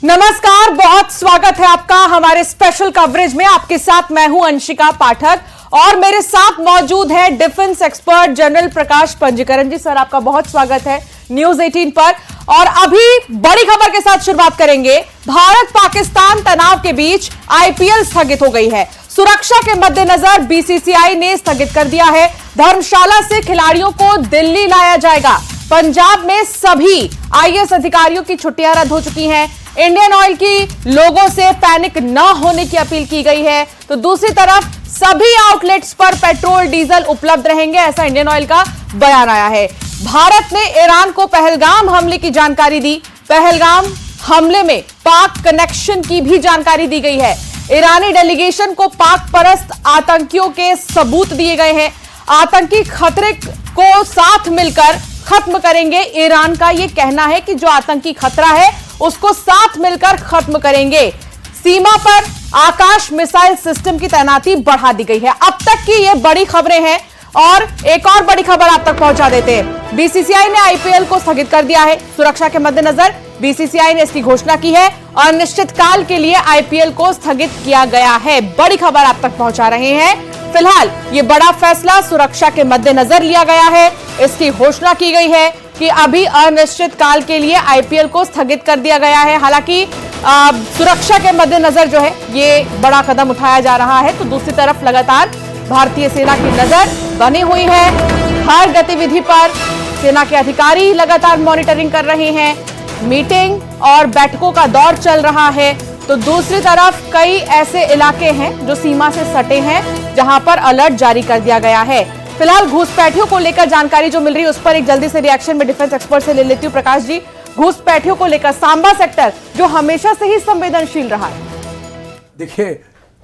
नमस्कार, बहुत स्वागत है आपका हमारे स्पेशल कवरेज में। आपके साथ मैं हूं अंशिका पाठक और मेरे साथ मौजूद है डिफेंस एक्सपर्ट जनरल प्रकाश पंजीकरण जी। सर, आपका बहुत स्वागत है न्यूज 18 पर। और अभी बड़ी खबर के साथ शुरुआत करेंगे। भारत पाकिस्तान तनाव के बीच आईपीएल स्थगित हो गई है। सुरक्षा के मद्देनजर बीसीसीआई ने स्थगित कर दिया है। धर्मशाला से खिलाड़ियों को दिल्ली लाया जाएगा। पंजाब में सभी आईएएस अधिकारियों की छुट्टियां रद्द हो चुकी हैं। इंडियन ऑयल की लोगों से पैनिक न होने की अपील की गई है। तो दूसरी तरफ सभी आउटलेट्स पर पेट्रोल डीजल उपलब्ध रहेंगे, ऐसा इंडियन ऑयल का बयान आया है। भारत ने ईरान को पहलगाम हमले की जानकारी दी। पहलगाम हमले में पाक कनेक्शन की भी जानकारी दी गई है। ईरानी डेलीगेशन को पाक परस्त आतंकियों के सबूत दिए गए हैं। आतंकी खतरे को साथ मिलकर खत्म करेंगे। ईरान का यह कहना है कि जो आतंकी खतरा है उसको साथ मिलकर खत्म करेंगे। सीमा पर आकाश मिसाइल सिस्टम की तैनाती बढ़ा दी गई है। अब तक की ये बड़ी खबरें हैं और एक और बड़ी खबर आप तक पहुंचा देते हैं। बीसीसीआई ने आईपीएल को स्थगित कर दिया है। सुरक्षा के मद्देनजर बीसीसीआई ने इसकी घोषणा की है और अनिश्चितकाल के लिए आईपीएल को स्थगित किया गया है। बड़ी खबर आप तक पहुंचा रहे हैं। फिलहाल ये बड़ा फैसला सुरक्षा के मद्देनजर लिया गया है। इसकी घोषणा की गई है कि अभी अनिश्चित काल के लिए आईपीएल को स्थगित कर दिया गया है। हालांकि सुरक्षा के मद्देनजर जो है ये बड़ा कदम उठाया जा रहा है। तो दूसरी तरफ लगातार भारतीय सेना की नजर बनी हुई है हर गतिविधि पर। सेना के अधिकारी लगातार मॉनिटरिंग कर रहे हैं। मीटिंग और बैठकों का दौर चल रहा है। तो दूसरी तरफ कई ऐसे इलाके हैं जो सीमा से सटे हैं जहां पर अलर्ट जारी कर दिया गया है। फिलहाल घुसपैठियों को लेकर जानकारी जो मिल रही है उस पर एक जल्दी से रिएक्शन में डिफेंस एक्सपर्ट से ले लेती हूं। प्रकाश जी, घुसपैठियों को लेकर सांबा सेक्टर जो हमेशा से ही संवेदनशील रहा है। देखिए,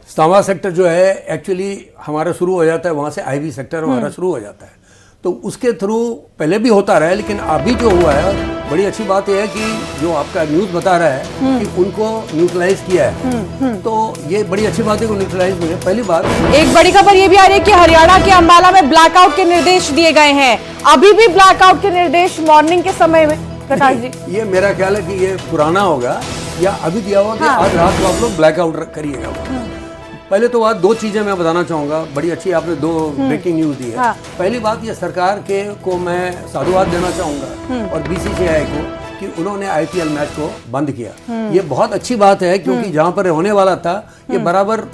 सांबा सेक्टर जो है एक्चुअली हमारा शुरू हो जाता है, वहां से आईवी सेक्टर हमारा शुरू हो जाता है। तो उसके थ्रू पहले भी होता रहा है, लेकिन अभी जो हुआ है बड़ी अच्छी बात यह है कि जो आपका न्यूज बता रहा है कि उनको न्यूट्रलाइज किया है। तो ये बड़ी अच्छी बात है कि न्यूट्रलाइज हुए। पहली बात, एक बड़ी खबर ये भी आ रही है कि हरियाणा के अंबाला में ब्लैकआउट के निर्देश दिए गए हैं। अभी भी ब्लैकआउट के निर्देश मॉर्निंग के समय में प्रकाश जी? ये मेरा ख्याल है कि ये पुराना होगा या अभी दिया हुआ कि आज रात को आप लोग ब्लैकआउट करिएगा। पहले तो बात दो चीजें मैं बताना चाहूंगा। बड़ी अच्छी आपने दो ब्रेकिंग न्यूज दी है। पहली बात, ये सरकार के को मैं साधुवाद देना चाहूंगा और बीसीसीआई को कि उन्होंने आईपीएल मैच को बंद किया। ये बहुत अच्छी बात है क्योंकि जहां पर होने वाला था ये बराबर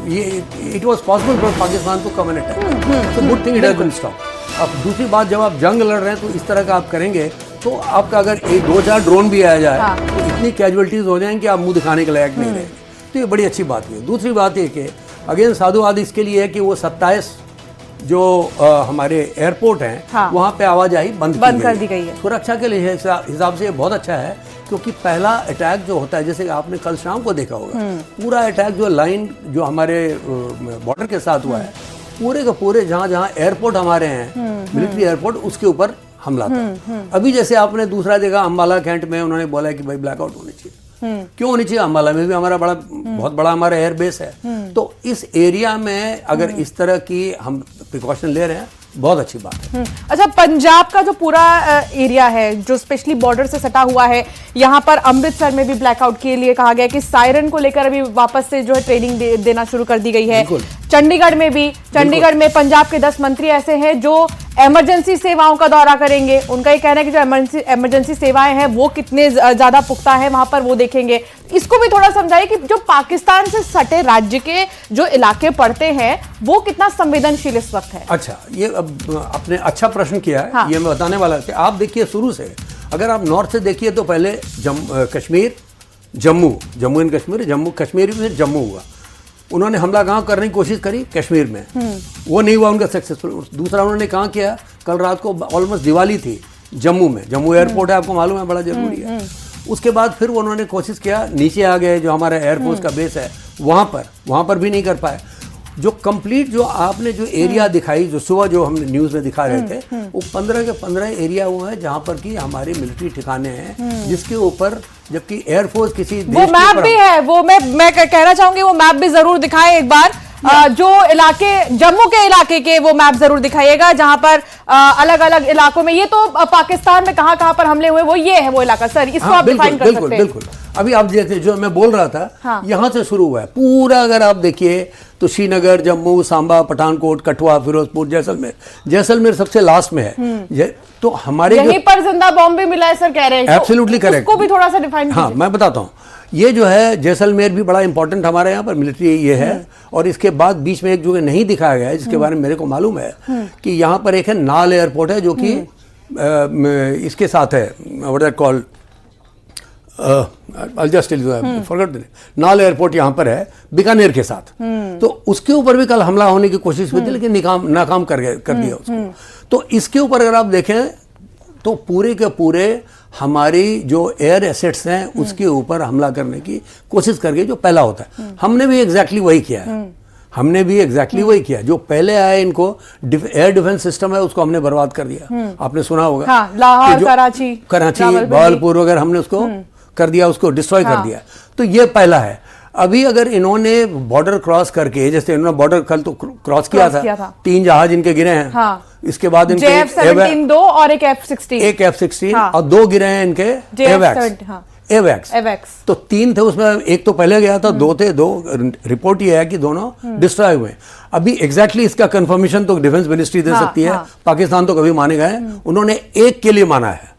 ये it was possible for Pakistan to come at a time. So good thing it has been stopped. अब दूसरी बात, जब आप जंग लड़ रहे हैं तो इस तरह का आप करेंगे तो आपका अगर एक दो चार ड्रोन भी आ जाए तो इतनी कैजुअलिटीज हो जाएंगे कि आप मुंह दिखाने के लायक नहीं रहेंगे। तो ये बड़ी अच्छी बात है। दूसरी बात ये कि अगेन साधुवाद इसके लिए है कि वो 27 जो हमारे एयरपोर्ट हैं वहाँ पे आवाजाही बंद कर दी गई है। सुरक्षा के लिए हिसाब से ये बहुत अच्छा है क्योंकि पहला अटैक जो होता है, जैसे आपने कल शाम को देखा होगा, पूरा अटैक जो लाइन जो हमारे बॉर्डर के साथ हुआ है, पूरे के पूरे जहाँ जहाँ एयरपोर्ट हमारे हैं, मिलिट्री एयरपोर्ट, उसके ऊपर हमला था। अभी जैसे आपने दूसरा देखा अम्बाला कैंट में उन्होंने बोला कि भाई ब्लैकआउट होनी चाहिए। क्यों होनी चाहिए? अम्बाला में भी हमारा बहुत बड़ा हमारा एयरबेस है। तो इस एरिया में अगर इस तरह की हम प्रिकॉशन ले रहे हैं, बहुत अच्छी बात है। अच्छा, पंजाब का जो पूरा एरिया है जो स्पेशली बॉर्डर से सटा हुआ है, यहाँ पर अमृतसर में भी ब्लैकआउट के लिए कहा गया कि सायरन को लेकर अभी वापस से जो है ट्रेनिंग देना शुरू कर दी गई है। चंडीगढ़ में भी, चंडीगढ़ में पंजाब के 10 मंत्री ऐसे हैं जो इमरजेंसी सेवाओं का दौरा करेंगे। उनका ये कहना है कि जो इमरजेंसी सेवाएं हैं वो कितने ज्यादा पुख्ता है वहां पर वो देखेंगे। इसको भी थोड़ा समझाइए कि जो पाकिस्तान से सटे राज्य के जो इलाके पड़ते हैं वो कितना संवेदनशील इस वक्त है। अच्छा, ये आपने अच्छा प्रश्न किया है। ये मैं बताने वाला था। आप देखिए शुरू से, अगर आप नॉर्थ से देखिए तो पहले कश्मीर, जम्मू एंड कश्मीर फिर जम्मू हुआ। उन्होंने हमला कहाँ करने की कोशिश करी? कश्मीर में। वो नहीं हुआ उनका सक्सेसफुल। दूसरा उन्होंने कहाँ किया? कल रात को ऑलमोस्ट दिवाली थी जम्मू में। जम्मू एयरपोर्ट है, आपको मालूम है, बड़ा जरूरी है। उसके बाद फिर उन्होंने कोशिश किया, नीचे आ गए जो हमारा एयरफोर्स का बेस है वहाँ पर भी नहीं कर पाए। जो कंप्लीट जो आपने जो एरिया दिखाई, जो सुबह जो हम न्यूज में दिखा रहे थे, वो 15 के 15 एरिया वो है जहाँ पर कि हमारे मिलिट्री ठिकाने हैं, जिसके ऊपर जबकि एयरफोर्स किसी वो मैप भी है। वो मैं कहना चाहूंगी वो मैप भी जरूर दिखाएं एक बार। जो इलाके, जम्मू के इलाके के वो मैप जरूर दिखाइएगा जहां पर अलग अलग इलाकों में, ये तो पाकिस्तान में कहां पर हमले हुए वो ये है वो इलाका। सर, इसको आप डिफाइन कर सकते हैं? बिल्कुल। अभी आप देखते जो मैं बोल रहा था, हाँ। यहाँ से शुरू हुआ है पूरा। अगर आप देखिए तो श्रीनगर, जम्मू, सांबा, पठानकोट, कठुआ, फिरोजपुर, जैसलमेर सबसे लास्ट में है। तो हमारे यहीं पर जिंदा बॉम्ब भी मिला है सर, कह रहे हैं। Absolutely correct. उसको भी थोड़ा सा डिफाइन कीजिए। हाँ, मैं बताता हूँ। ये जो है जैसलमेर भी बड़ा इंपॉर्टेंट हमारे यहाँ पर मिलिट्री ये है। और इसके बाद बीच में एक जो नहीं दिखाया गया है, जिसके बारे में मेरे को मालूम है कि यहाँ पर एक है नाल एयरपोर्ट है, जो कि इसके साथ है, what that called, I'll just tell you, forgot the name. नाल एयरपोर्ट यहाँ पर है बीकानेर के साथ। तो उसके ऊपर भी कल हमला होने की कोशिश हुई थी, लेकिन नाकाम कर दिया उसको। तो इसके ऊपर अगर आप देखें तो पूरे के पूरे हमारी जो एयर एसेट्स हैं उसके ऊपर हमला करने की कोशिश करके जो पहला होता है, हमने भी एग्जैक्टली वही किया है। जो पहले आए इनको एयर डिफेंस सिस्टम है, उसको हमने बर्बाद कर दिया। आपने सुना होगा, हाँ, लाहौर, कराची, भावलपुर वगैरह हमने उसको कर दिया, उसको डिस्ट्रॉय कर दिया। तो ये पहला है। अभी अगर इन्होंने बॉर्डर क्रॉस करके, जैसे इन्होंने बॉर्डर कल तो क्रॉस किया था, 3 जहाज इनके गिरे हैं। हाँ। इसके बाद इनके F-17 दो और एक F-16, हाँ। और 2 गिरे हैं इनके एवैक्स। तो 3 थे उसमें, एक तो पहले गया था, 2 थे। 2 रिपोर्ट ये है कि दोनों डिस्ट्रॉय हुए। अभी एग्जैक्टली इसका कंफर्मेशन तो डिफेंस मिनिस्ट्री दे सकती है। पाकिस्तान तो कभी मानेगा है, उन्होंने एक के लिए माना है,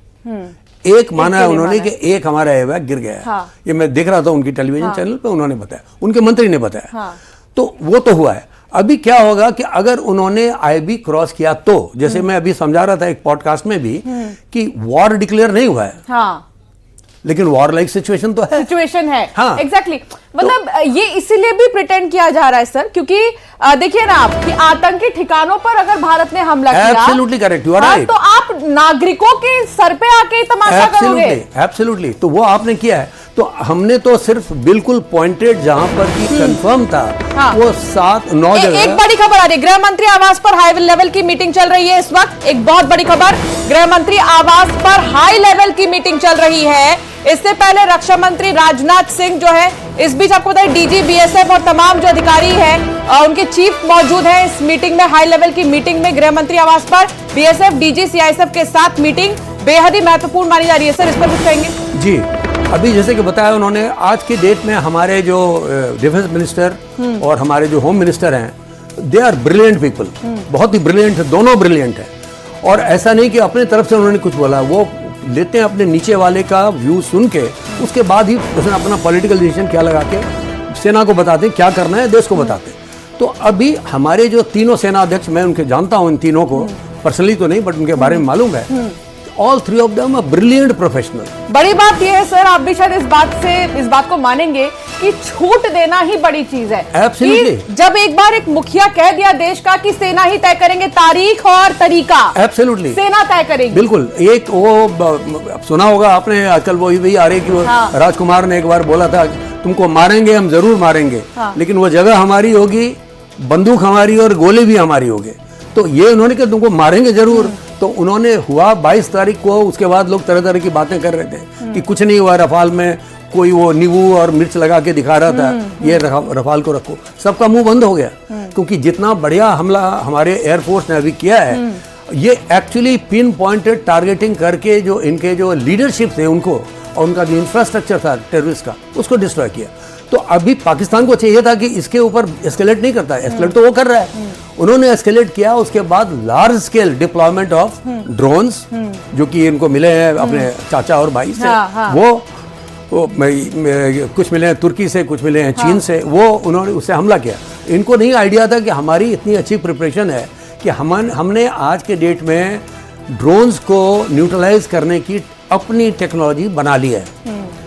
एक माना है उन्होंने कि एक हमारा एवैक गिर गया है। हाँ। ये मैं देख रहा था उनकी टेलीविजन चैनल पे, उन्होंने बताया, उनके मंत्री ने बताया। हाँ। तो वो तो हुआ है। अभी क्या होगा कि अगर उन्होंने आईबी क्रॉस किया तो, जैसे मैं अभी समझा रहा था एक पॉडकास्ट में भी कि वॉर डिक्लेयर नहीं हुआ है, हाँ, लेकिन वॉर लाइक सिचुएशन तो है। हाँ, एग्जैक्टली। मतलब ये इसीलिए भी प्रिटेंड किया जा रहा है सर, क्योंकि देखिए ना आप कि आतंकी ठिकानों पर अगर भारत ने हमला किया, absolutely correct, you are right, तो आप नागरिकों के सर पे आके तमाशा करोगे। एब्सोल्युटली। तो वो आपने किया है। तो हमने तो सिर्फ बिल्कुल पॉइंटेड जहां पर की कंफर्म था, हाँ। वो 7-9 जगह। एक बड़ी खबर आ रही है, गृह मंत्री आवास पर हाई लेवल की मीटिंग चल रही है इस वक्त। एक बहुत बड़ी खबर, गृह मंत्री आवास पर हाई लेवल की मीटिंग चल रही है। इससे पहले रक्षा मंत्री राजनाथ सिंह जो है, इस बीच आपको बताया डीजी बीएसएफ और तमाम जो अधिकारी हैं उनके चीफ मौजूद हैं इस मीटिंग में, हाई लेवल की मीटिंग में। गृह मंत्री आवास पर बीएसएफ, डीजी, सीआईएसएफ के साथ मीटिंग बेहद ही महत्वपूर्ण मानी जा रही है। सर, इस पर कुछ कहेंगे? जी, अभी जैसे कि बताया उन्होंने, आज की डेट में हमारे जो डिफेंस मिनिस्टर और हमारे जो होम मिनिस्टर हैं, दे आर ब्रिलियंट पीपल, बहुत ही ब्रिलियंट है, दोनों ब्रिलियंट है। और ऐसा नहीं कि अपने तरफ से उन्होंने कुछ बोला, वो लेते हैं अपने नीचे वाले का व्यू सुन के, उसके बाद ही उसने अपना पॉलिटिकल डिसीजन क्या लगा के सेना को बताते क्या करना है, देश को बताते। तो अभी हमारे जो तीनों सेना अध्यक्ष, मैं उनके जानता हूं, इन तीनों को पर्सनली तो नहीं, बट उनके बारे में मालूम है। All 3 of them are brilliant professional। बड़ी बात यह है सर, आप भी शायद इस बात को मानेंगे कि छूट देना ही बड़ी चीज है। Absolutely। जब एक बार एक मुखिया कह दिया देश का कि सेना ही तय करेंगे तारीख और तरीका, Absolutely। सेना तय करेगी। बिल्कुल। एक वो सुना होगा आपने, आजकल वो भी आ रही कि हाँ। राजकुमार ने एक बार बोला था, तुमको मारेंगे, हम जरूर मारेंगे, हाँ। लेकिन वो जगह हमारी होगी, बंदूक हमारी और गोले भी हमारी होंगे। तो ये उन्होंने कहा तुमको मारेंगे जरूर। तो उन्होंने हुआ 22 तारीख को, उसके बाद लोग तरह तरह की बातें कर रहे थे कि कुछ नहीं हुआ, रफाल में कोई वो नींबू और मिर्च लगा के दिखा रहा था, ये रफाल को रखो। सबका मुंह बंद हो गया, क्योंकि जितना बढ़िया हमला हमारे एयरफोर्स ने अभी किया है, ये एक्चुअली पिन पॉइंटेड टारगेटिंग करके जो इनके जो लीडरशिप थे उनको, और उनका जो इंफ्रास्ट्रक्चर था टेररिस्ट का, उसको डिस्ट्रॉय किया। तो अभी पाकिस्तान को चाहिए था कि इसके ऊपर एस्केलेट नहीं करता, एस्केलेट तो वो कर रहा है, उन्होंने एस्केलेट किया। उसके बाद large scale deployment of drones, जो कि इनको मिले हैं अपने चाचा और भाई से, हाँ। वो कुछ मिले हैं तुर्की से, कुछ मिले हैं चीन से, वो उन्होंने उससे हमला किया। इनको नहीं आइडिया था कि हमारी इतनी अच्छी प्रिपरेशन है कि हमने आज के डेट में ड्रोन्स को न्यूट्रलाइज करने की अपनी टेक्नोलॉजी बना ली है,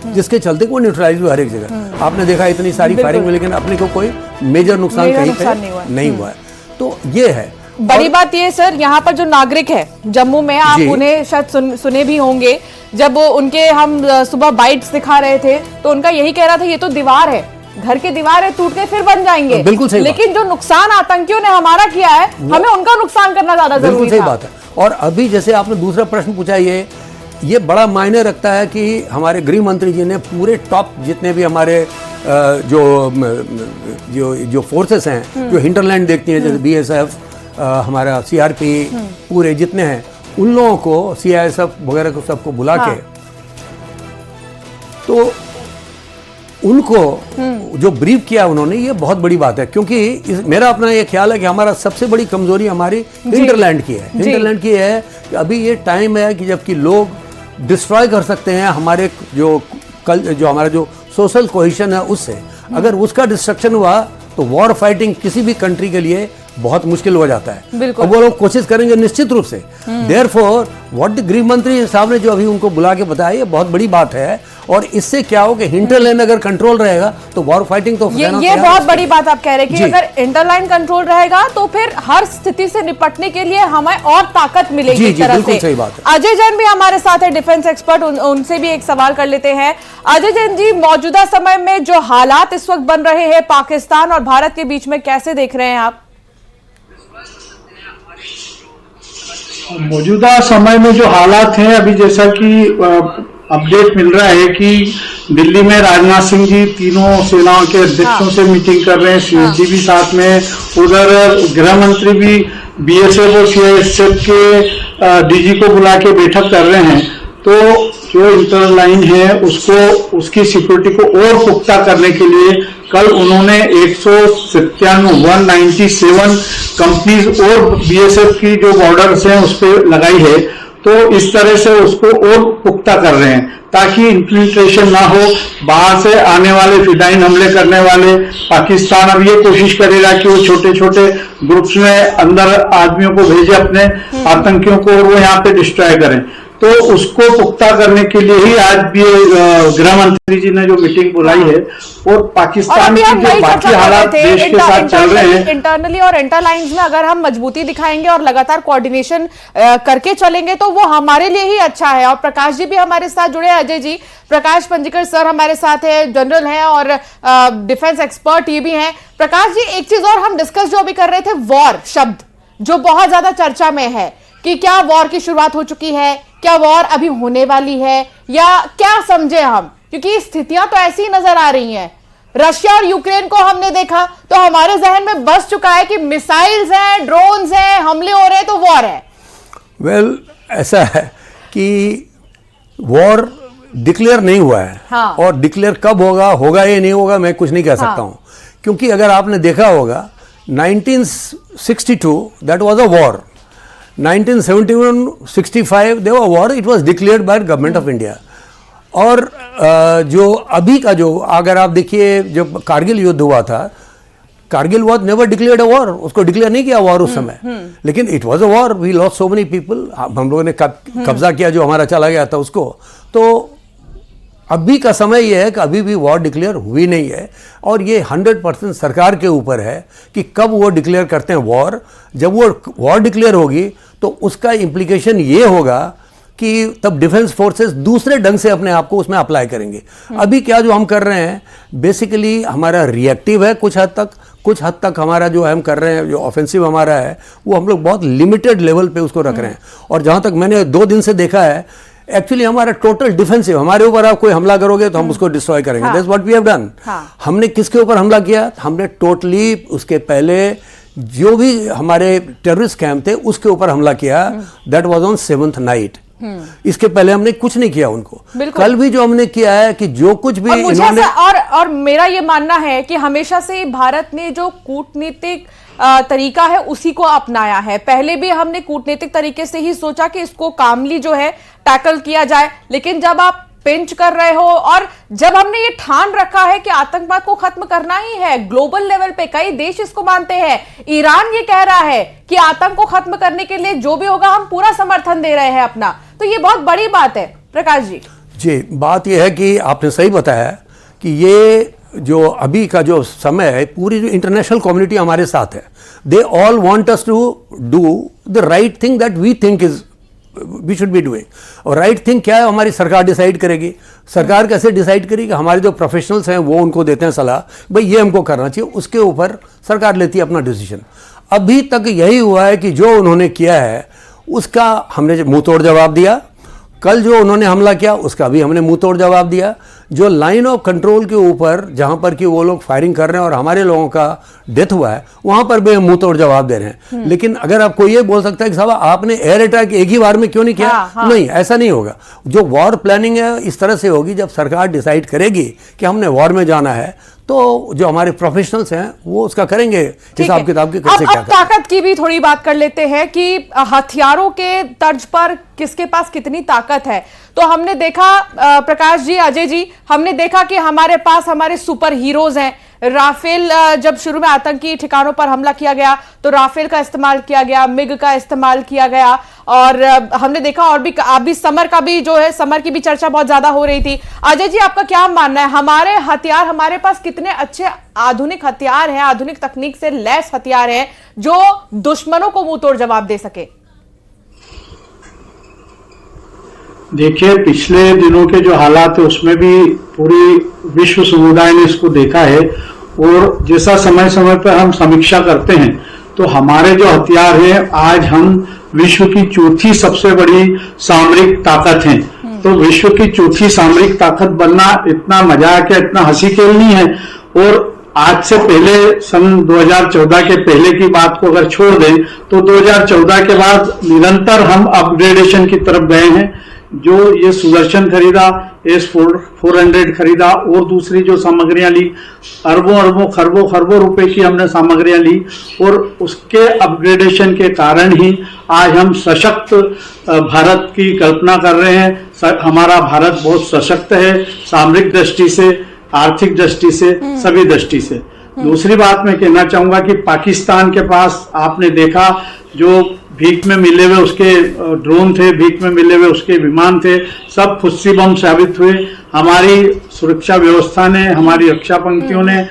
जिसके चलते वो न्यूट्रलाइज हुआ हर एक जगह। आपने देखा इतनी सारी फायरिंग में, लेकिन अपने को कोई मेजर नुकसान कहीं पे नहीं हुआ है। तो ये है बड़ी बात। ये सर, यहाँ पर जो नागरिक है जम्मू में, आप उन्हें शायद सुने भी होंगे, जब उनके हम सुबह बाइट्स दिखा रहे थे तो उनका यही कह रहा था, ये तो दीवार है, घर की दीवार है, टूट के फिर बन जाएंगे। बिल्कुल सही। लेकिन जो नुकसान आतंकियों ने हमारा किया है, हमें उनका नुकसान करना ज्यादा जरूरी था। बिल्कुल सही बात है। और अभी जैसे आपने दूसरा प्रश्न पूछा, ये बड़ा मायने रखता है कि हमारे गृह मंत्री जी ने पूरे टॉप जितने भी हमारे जो फोर्सेस हैं, जो हिंटरलैंड देखती हैं, जैसे बीएसएफ, हमारा सीआरपी, पूरे जितने हैं, उन लोगों को, सीआईएसएफ वगैरह को सबको बुला के, तो उनको जो ब्रीफ किया उन्होंने, ये बहुत बड़ी बात है, क्योंकि मेरा अपना ये ख्याल है कि हमारा सबसे बड़ी कमजोरी हमारी हिंटरलैंड की है। हिंटरलैंड की है कि अभी ये टाइम है कि जबकि लोग डिस्ट्रॉय कर सकते हैं हमारे जो हमारा जो सोशल कोहेशन है उससे, अगर उसका डिस्ट्रक्शन हुआ तो वॉर फाइटिंग किसी भी कंट्री के लिए बहुत मुश्किल हो जाता है। अब वो लोग कोशिश करेंगे निश्चित रूप से। देयरफॉर व्हाट द गृह मंत्री साहब ने जो अभी उनको बुला के बताया, ये बहुत बड़ी बात है। और इससे क्या हो कि हिंटरलैंड अगर कंट्रोल रहेगा तो वॉर फाइटिंग तो ये बहुत बड़ी बात आप कह रहे हैं कि अगर इंटरलाइन कंट्रोल रहेगा तो फिर हर स्थिति से निपटने के लिए हमें और ताकत मिलेगी। जी, बिल्कुल सही बात है। अजय जैन भी हमारे साथ है, डिफेंस एक्सपर्ट, उनसे भी एक सवाल कर लेते हैं। अजय जैन जी, मौजूदा समय में जो हालात इस वक्त बन रहे हैं पाकिस्तान और भारत के बीच में, कैसे देख रहे हैं आप? मौजूदा समय में जो हालात हैं, अभी जैसा कि अपडेट मिल रहा है कि दिल्ली में राजनाथ सिंह जी तीनों सेनाओं के अध्यक्षों से मीटिंग कर रहे हैं, सीएसजी भी साथ में, उधर गृह मंत्री भी बीएसएफ और सीआईएसएफ के डीजी को बुला के बैठक कर रहे हैं। तो जो इंटर लाइन है उसकी सिक्योरिटी को और पुख्ता करने के लिए कल उन्होंने 197 कंपनीज और बीएसएफ की जो बॉर्डर्स हैं उस पर लगाई है। तो इस तरह से उसको और पुख्ता कर रहे हैं ताकि इन्फिल्ट्रेशन ना हो, बाहर से आने वाले फिदाइन हमले करने वाले। पाकिस्तान अब ये कोशिश करेगा कि वो छोटे छोटे ग्रुप्स में अंदर आदमियों को भेजे, अपने आतंकियों को, और वो यहाँ पे डिस्ट्रॉय करें। तो उसको पुख्ता करने के लिए ही आज भी गृह मंत्री जी ने जो मीटिंग बुलाई है, और पाकिस्तान की जो बाकी हालात देश के साथ चल रहे हैं, इंटरनली और इंटरलाइंस में अगर हम मजबूती दिखाएंगे और लगातार कोऑर्डिनेशन करके चलेंगे तो वो हमारे लिए ही अच्छा है। और प्रकाश जी भी हमारे साथ जुड़े हैं। अजय जी, प्रकाश पंजकर सर हमारे साथ है, जनरल हैं और डिफेंस एक्सपर्ट ये भी हैं। प्रकाश जी, एक चीज और हम डिस्कस जो अभी कर रहे थे, वॉर शब्द जो बहुत ज्यादा चर्चा में है कि क्या वॉर की शुरुआत हो चुकी है, क्या वॉर अभी होने वाली है, या क्या समझे हम, क्योंकि स्थितियां तो ऐसी ही नजर आ रही हैं। रशिया और यूक्रेन को हमने देखा तो हमारे जहन में बस चुका है कि मिसाइल्स हैं, ड्रोन्स हैं, हमले हो रहे हैं तो वॉर है। वेल, ऐसा है कि वॉर डिक्लेयर नहीं हुआ है। हाँ। और डिक्लेयर कब होगा या नहीं होगा, मैं कुछ नहीं कह सकता हूं। क्योंकि अगर आपने देखा होगा 1962 that was a war, 1971-65 there was war, it was declared by government of India. और जो अभी का जो अगर आप देखिए, जब कारगिल युद्ध हुआ था, Kargil was never declared a war, उसको डिक्लेयर नहीं किया वॉर उस समय, लेकिन it was a war, we lost so many people, हम लोगों ने कब्जा किया जो हमारा चला गया था उसको। तो अभी का समय यह है कि अभी भी वॉर डिक्लेयर हुई नहीं है, और ये 100% सरकार के ऊपर है कि कब वो डिक्लेयर करते हैं वॉर। जब वो वॉर डिक्लेयर होगी तो उसका इम्प्लीकेशन ये होगा कि तब डिफेंस फोर्सेस दूसरे ढंग से अपने आप को उसमें अप्लाई करेंगे। अभी क्या जो हम कर रहे हैं बेसिकली हमारा रिएक्टिव है, कुछ हद तक हमारा जो हम कर रहे हैं, जो ऑफेंसिव हमारा है, वो हम लोग बहुत लिमिटेड लेवल पे उसको रख रहे हैं। और जहाँ तक मैंने 2 दिन से देखा है, एक्चुअली हमारा टोटल डिफेंसिव, हमारे ऊपर आप कोई हमला करोगे तो हम उसको डिस्ट्रॉय करेंगे। That's what we have done. हमने किसके ऊपर हमला किया? हमने टोटली उसके पहले जो भी हमारे टेररिस्ट कैंप थे उसके ऊपर हमला किया। That was on 7th night. इसके पहले हमने कुछ नहीं किया उनको। कल भी जो हमने किया है कि जो कुछ भी इन्होंने और मेरा ये मानना है कि हमेशा से भारत ने जो कूटनीतिक तरीका है उसी को अपनाया है। पहले भी हमने कूटनीतिक तरीके से ही सोचा कि इसको कामली जो है टैकल किया जाए, लेकिन जब आप पिंच कर रहे हो और जब हमने ये ठान रखा है कि आतंकवाद को खत्म करना ही है, ग्लोबल लेवल पे कई देश इसको मानते हैं, ईरान ये कह रहा है कि आतंक को खत्म करने के लिए जो भी होगा हम पूरा समर्थन दे रहे हैं अपना, तो ये बहुत बड़ी बात है। प्रकाश जी जी, बात ये है कि आपने सही बताया कि ये जो अभी का जो समय है, पूरी जो इंटरनेशनल कम्युनिटी हमारे साथ है। They all want us to do the right thing that we think is we should be doing. और राइट थिंग क्या है, हमारी सरकार डिसाइड करेगी। सरकार कैसे डिसाइड करेगी? हमारे जो प्रोफेशनल्स हैं वो उनको देते हैं सलाह, भाई ये हमको करना चाहिए, उसके ऊपर सरकार लेती है अपना डिसीजन। अभी तक यही हुआ है कि जो उन्होंने किया है उसका हमने मुंह तोड़ जवाब दिया। कल जो उन्होंने हमला किया उसका भी हमने मुंह तोड़ जवाब दिया। जो लाइन ऑफ कंट्रोल के ऊपर जहां पर कि वो लोग फायरिंग कर रहे हैं और हमारे लोगों का डेथ हुआ है, वहां पर भी हम मुंह तोड़ जवाब दे रहे हैं। लेकिन अगर आपको ये बोल सकता है कि साहब आपने एयर अटैक एक ही बार में क्यों नहीं किया, नहीं, ऐसा नहीं होगा। जो वॉर प्लानिंग है इस तरह से होगी, जब सरकार डिसाइड करेगी कि हमने वॉर में जाना है तो जो हमारे प्रोफेशनल्स हैं वो उसका करेंगे हिसाब किताब के कैसे क्या। ताकत की भी थोड़ी बात कर लेते हैं कि हथियारों के तर्ज पर किसके पास कितनी ताकत है। तो हमने देखा प्रकाश जी, अजय जी, हमने देखा कि हमारे पास हमारे सुपर हीरोज हैं। राफेल, जब शुरू में आतंकी ठिकानों पर हमला किया गया तो राफेल का इस्तेमाल किया गया, मिग का इस्तेमाल किया गया, और हमने देखा और भी अभी समर का भी जो है, समर की भी चर्चा बहुत ज्यादा हो रही थी। अजय जी, आपका क्या मानना है, हमारे हथियार, हमारे पास कितने अच्छे आधुनिक हथियार हैं, आधुनिक तकनीक से लैस हथियार हैं जो दुश्मनों को मुंह तोड़ जवाब दे सके? देखिए, पिछले दिनों के जो हालात है उसमें भी पूरी विश्व समुदाय ने इसको देखा है, और जैसा समय समय पर हम समीक्षा करते हैं तो हमारे जो हथियार हैं, आज हम विश्व की चौथी सबसे बड़ी सामरिक ताकत हैं। तो विश्व की चौथी सामरिक ताकत बनना इतना मजाक है, इतना हंसी खेल नहीं है। और आज से पहले सन 2014 के पहले की बात को अगर छोड़ दें तो 2014 के बाद निरंतर हम अपग्रेडेशन की तरफ गए हैं। जो ये सुदर्शन खरीदा, S-400 खरीदा, और दूसरी जो सामग्रियां ली, अरबों खरबों रुपए की हमने सामग्रियां ली, और उसके अपग्रेडेशन के कारण ही आज हम सशक्त भारत की कल्पना कर रहे हैं। हमारा भारत बहुत सशक्त है, सामरिक दृष्टि से, आर्थिक दृष्टि से, सभी दृष्टि से। दूसरी बात मैं कहना चाहूंगा कि पाकिस्तान के पास आपने देखा जो भीख में मिले हुए उसके ड्रोन थे, भीख में मिले हुए उसके विमान थे, सब फुस्सी बम साबित हुए। हमारी सुरक्षा व्यवस्था ने, हमारी रक्षा पंक्तियों ने,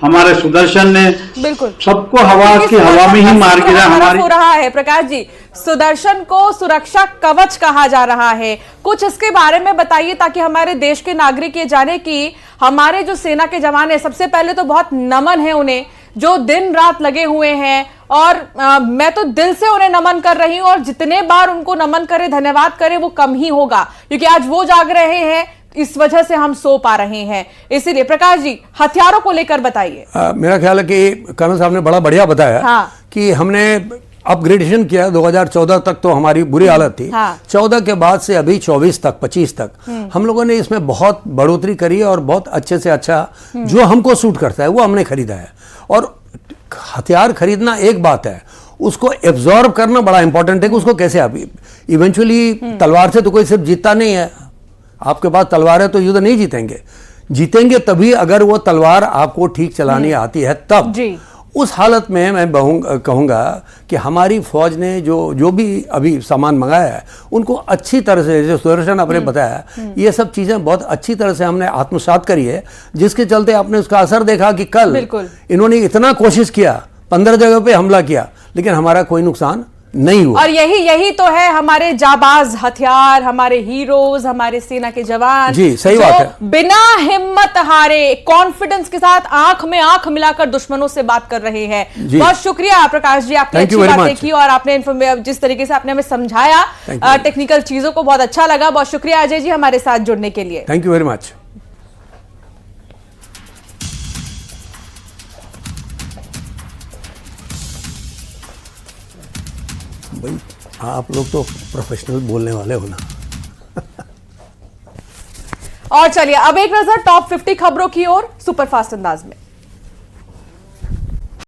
हमारे सुदर्शन ने बिल्कुल सबको हवा में ही मार गिरा। हमारी हो रहा है प्रकाश जी, सुदर्शन को सुरक्षा कवच कहा जा रहा है, कुछ इसके बारे में बताइए ताकि हमारे देश के नागरिक ये जाने कि हमारे जो सेना के जवान है, सबसे पहले तो बहुत नमन है उन्हें जो दिन रात लगे हुए हैं, और मैं तो दिल से उन्हें नमन कर रही हूं, और जितने बार उनको नमन करे, धन्यवाद करे, वो कम ही होगा, क्योंकि आज वो जाग रहे हैं, इस वजह से हम सो पा रहे हैं। इसीलिए प्रकाश जी, हथियारों को लेकर बताइए। मेरा ख्याल है कि कर्नल साहब ने बड़ा बढ़िया बताया। हाँ। कि हमने अपग्रेडेशन किया। 2014 तक तो हमारी बुरी हालत थी। हाँ। 14 के बाद से अभी 24 तक, 25 तक हम लोगों ने इसमें बहुत बढ़ोतरी करी है, और बहुत अच्छे से अच्छा जो हमको सूट करता है वो हमने खरीदा है। और हथियार खरीदना एक बात है, उसको एब्जॉर्ब करना बड़ा इंपॉर्टेंट है कि उसको कैसे आप इवेंचुअली तलवार से तो कोई सिर्फ जीतता नहीं है। आपके पास तलवार है तो युद्ध नहीं जीतेंगे, जीतेंगे तभी अगर वो तलवार आपको ठीक चलानी आती है तब। जी। उस हालत में मैं कहूँगा कि हमारी फौज ने जो भी अभी सामान मंगाया है उनको अच्छी तरह से, जो सुदर्शन आपने बताया, ये सब चीज़ें बहुत अच्छी तरह से हमने आत्मसात करी है, जिसके चलते आपने उसका असर देखा कि कल इन्होंने इतना कोशिश किया, 15 जगह पे हमला किया, लेकिन हमारा कोई नुकसान नहीं हुआ। और यही तो है हमारे जाबाज हथियार, हमारे हीरोज, हमारे सेना के जवान। जी, सही बात है। बिना हिम्मत हारे, कॉन्फिडेंस के साथ आंख में आंख मिलाकर दुश्मनों से बात कर रहे हैं। बहुत शुक्रिया प्रकाश जी, आपने अच्छी बातें की और आपने जिस तरीके से आपने हमें समझाया टेक्निकल चीजों को, बहुत अच्छा लगा। बहुत शुक्रिया अजय जी हमारे साथ जुड़ने के लिए। Thank you very much. भाई आप लोग तो प्रोफेशनल बोलने वाले हो ना। और चलिए अब एक नजर टॉप 50 खबरों की ओर सुपरफास्ट अंदाज में।